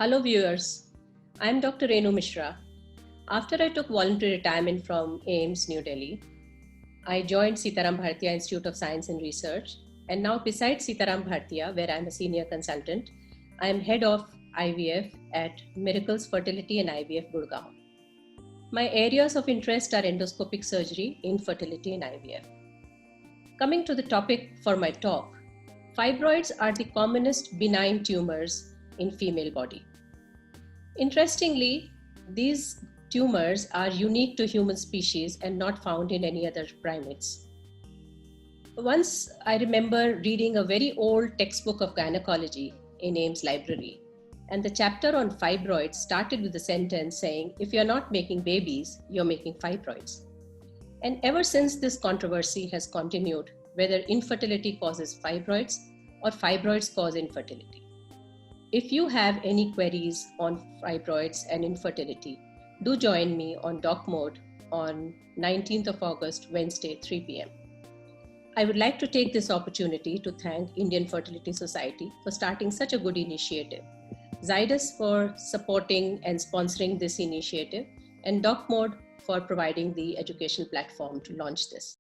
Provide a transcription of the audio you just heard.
Hello viewers, I am Dr. Renu Mishra. After I took voluntary retirement from AIIMS New Delhi, I joined Sitaram Bhartiya Institute of Science and Research, and now besides Sitaram Bhartiya, where I am a senior consultant, I am head of IVF at Miracles Fertility and IVF Gurgaon. My areas of interest are endoscopic surgery, infertility and IVF. Coming to the topic for my talk, fibroids are the commonest benign tumors in female body. Interestingly, these tumors are unique to human species and not found in any other primates. Once I remember reading a very old textbook of gynecology in AIIMS library, and the chapter on fibroids started with a sentence saying, if you're not making babies, you're making fibroids. And ever since, this controversy has continued, whether infertility causes fibroids or fibroids cause infertility. If you have any queries on fibroids and infertility, do join me on Doc Mode on 19th of August, Wednesday, 3 p.m. I would like to take this opportunity to thank Indian Fertility Society for starting such a good initiative, Zydus for supporting and sponsoring this initiative, and Doc Mode for providing the educational platform to launch this.